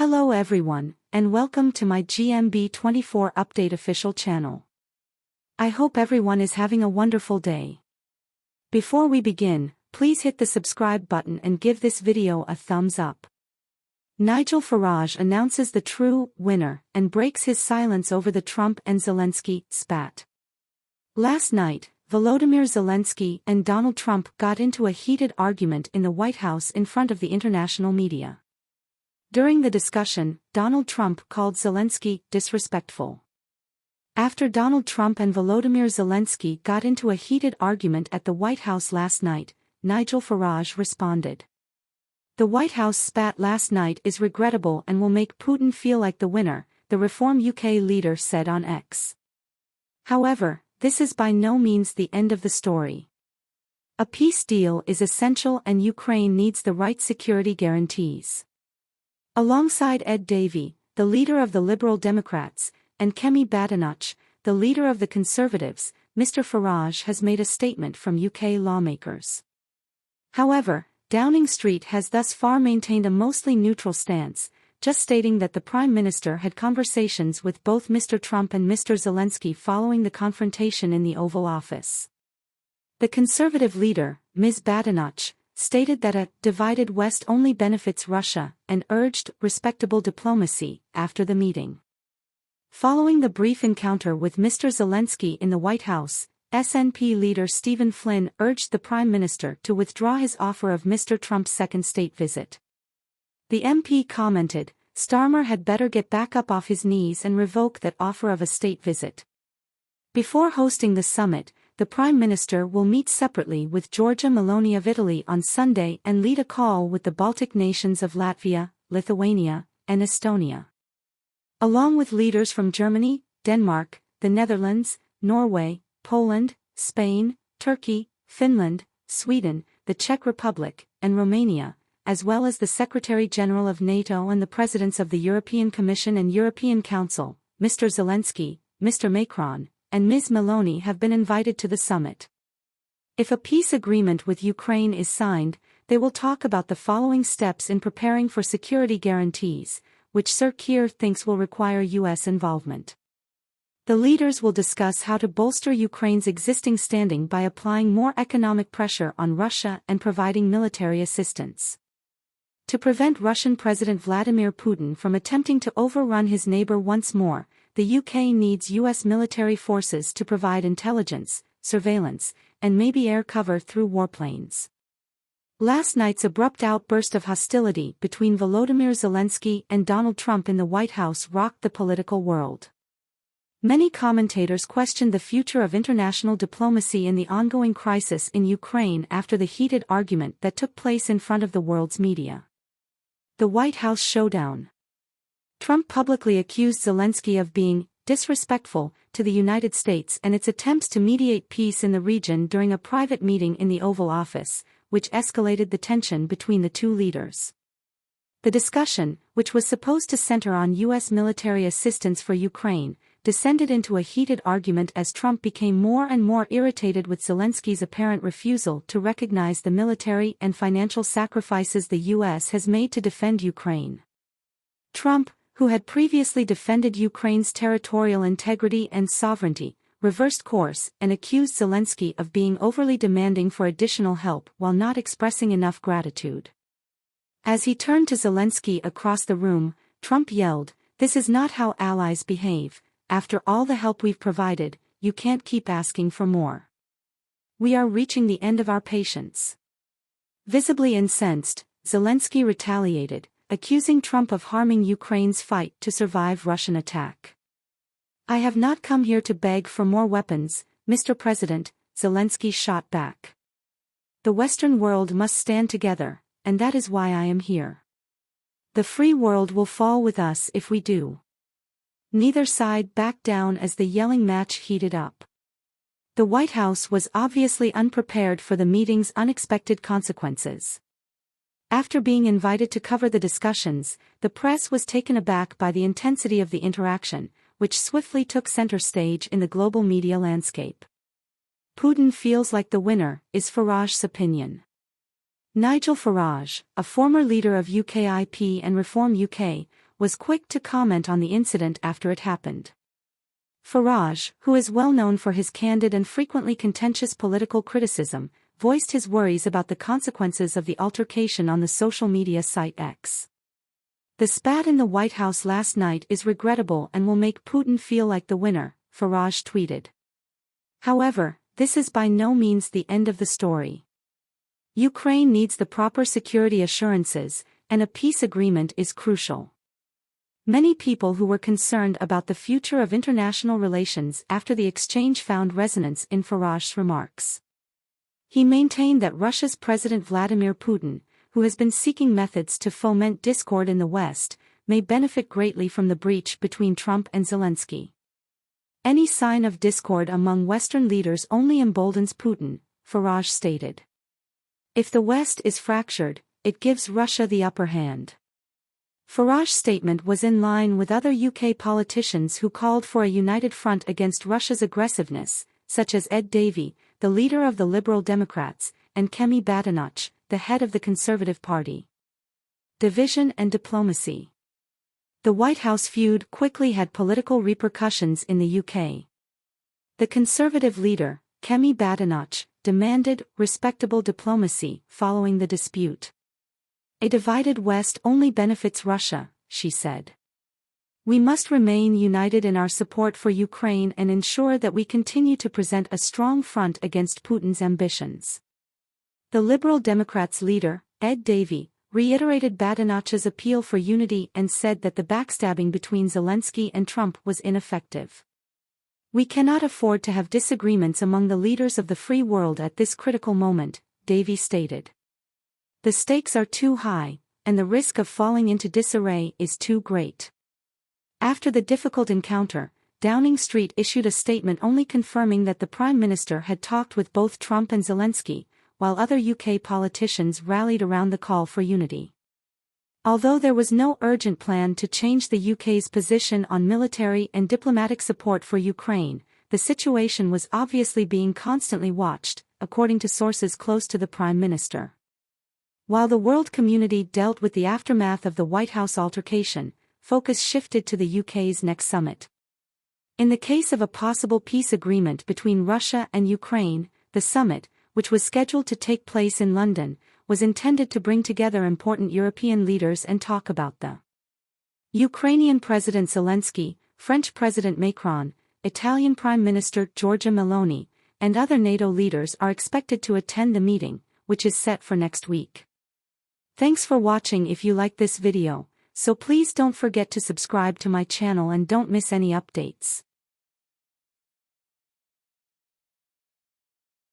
Hello everyone, and welcome to my GMB24 Update official channel. I hope everyone is having a wonderful day. Before we begin, please hit the subscribe button and give this video a thumbs up. Nigel Farage announces the true winner and breaks his silence over the Trump and Zelensky spat. Last night, Volodymyr Zelensky and Donald Trump got into a heated argument in the White House in front of the international media. During the discussion, Donald Trump called Zelensky disrespectful. After Donald Trump and Volodymyr Zelensky got into a heated argument at the White House last night, Nigel Farage responded. The White House spat last night is regrettable and will make Putin feel like the winner, the Reform UK leader said on X. However, this is by no means the end of the story. A peace deal is essential and Ukraine needs the right security guarantees. Alongside Ed Davey, the leader of the Liberal Democrats, and Kemi Badenoch, the leader of the Conservatives, Mr. Farage has made a statement from UK lawmakers. However, Downing Street has thus far maintained a mostly neutral stance, just stating that the Prime Minister had conversations with both Mr. Trump and Mr. Zelensky following the confrontation in the Oval Office. The Conservative leader, Ms. Badenoch, stated that a divided West only benefits Russia and urged respectable diplomacy after the meeting. Following the brief encounter with Mr. Zelensky in the White House, SNP leader Stephen Flynn urged the Prime Minister to withdraw his offer of Mr. Trump's second state visit. The MP commented, "Starmer had better get back up off his knees and revoke that offer of a state visit." Before hosting the summit, the Prime Minister will meet separately with Giorgia Meloni of Italy on Sunday and lead a call with the Baltic nations of Latvia, Lithuania, and Estonia. Along with leaders from Germany, Denmark, the Netherlands, Norway, Poland, Spain, Turkey, Finland, Sweden, the Czech Republic, and Romania, as well as the Secretary-General of NATO and the Presidents of the European Commission and European Council, Mr. Zelensky, Mr. Macron, and Ms. Meloni have been invited to the summit. If a peace agreement with Ukraine is signed, they will talk about the following steps in preparing for security guarantees, which Sir Keir thinks will require U.S. involvement. The leaders will discuss how to bolster Ukraine's existing standing by applying more economic pressure on Russia and providing military assistance. To prevent Russian President Vladimir Putin from attempting to overrun his neighbor once more, the UK needs US military forces to provide intelligence, surveillance, and maybe air cover through warplanes. Last night's abrupt outburst of hostility between Volodymyr Zelensky and Donald Trump in the White House rocked the political world. Many commentators questioned the future of international diplomacy in the ongoing crisis in Ukraine after the heated argument that took place in front of the world's media. The White House showdown. Trump publicly accused Zelensky of being disrespectful to the United States and its attempts to mediate peace in the region during a private meeting in the Oval Office, which escalated the tension between the two leaders. The discussion, which was supposed to center on U.S. military assistance for Ukraine, descended into a heated argument as Trump became more and more irritated with Zelensky's apparent refusal to recognize the military and financial sacrifices the U.S. has made to defend Ukraine. Trump, who had previously defended Ukraine's territorial integrity and sovereignty, reversed course and accused Zelensky of being overly demanding for additional help while not expressing enough gratitude. As he turned to Zelensky across the room, Trump yelled, "This is not how allies behave. After all the help we've provided, you can't keep asking for more. We are reaching the end of our patience." Visibly incensed, Zelensky retaliated, accusing Trump of harming Ukraine's fight to survive Russian attack. "I have not come here to beg for more weapons, Mr. President," Zelensky shot back. "The Western world must stand together, and that is why I am here. The free world will fall with us if we do." Neither side backed down as the yelling match heated up. The White House was obviously unprepared for the meeting's unexpected consequences. After being invited to cover the discussions, the press was taken aback by the intensity of the interaction, which swiftly took center stage in the global media landscape. Putin feels like the winner, is Farage's opinion. Nigel Farage, a former leader of UKIP and Reform UK, was quick to comment on the incident after it happened. Farage, who is well known for his candid and frequently contentious political criticism, voiced his worries about the consequences of the altercation on the social media site X. "The spat in the White House last night is regrettable and will make Putin feel like the winner," Farage tweeted. However, this is by no means the end of the story. Ukraine needs the proper security assurances, and a peace agreement is crucial. Many people who were concerned about the future of international relations after the exchange found resonance in Farage's remarks. He maintained that Russia's President Vladimir Putin, who has been seeking methods to foment discord in the West, may benefit greatly from the breach between Trump and Zelensky. "Any sign of discord among Western leaders only emboldens Putin," Farage stated. "If the West is fractured, it gives Russia the upper hand." Farage's statement was in line with other UK politicians who called for a united front against Russia's aggressiveness, such as Ed Davey, the leader of the Liberal Democrats, and Kemi Badenoch, the head of the Conservative Party. Division and diplomacy. The White House feud quickly had political repercussions in the UK. The Conservative leader, Kemi Badenoch, demanded respectable diplomacy following the dispute. "A divided West only benefits Russia," she said. "We must remain united in our support for Ukraine and ensure that we continue to present a strong front against Putin's ambitions." The Liberal Democrats' leader, Ed Davey, reiterated Badenoch's appeal for unity and said that the backstabbing between Zelensky and Trump was ineffective. "We cannot afford to have disagreements among the leaders of the free world at this critical moment," Davey stated. "The stakes are too high, and the risk of falling into disarray is too great." After the difficult encounter, Downing Street issued a statement only confirming that the Prime Minister had talked with both Trump and Zelensky, while other UK politicians rallied around the call for unity. Although there was no urgent plan to change the UK's position on military and diplomatic support for Ukraine, the situation was obviously being constantly watched, according to sources close to the Prime Minister. While the world community dealt with the aftermath of the White House altercation, focus shifted to the UK's next summit. In the case of a possible peace agreement between Russia and Ukraine, the summit, which was scheduled to take place in London, was intended to bring together important European leaders and talk about the Ukrainian President Zelensky, French President Macron, Italian Prime Minister Giorgia Meloni, and other NATO leaders are expected to attend the meeting, which is set for next week. Thanks for watching. If you like this video, so please don't forget to subscribe to my channel and don't miss any updates.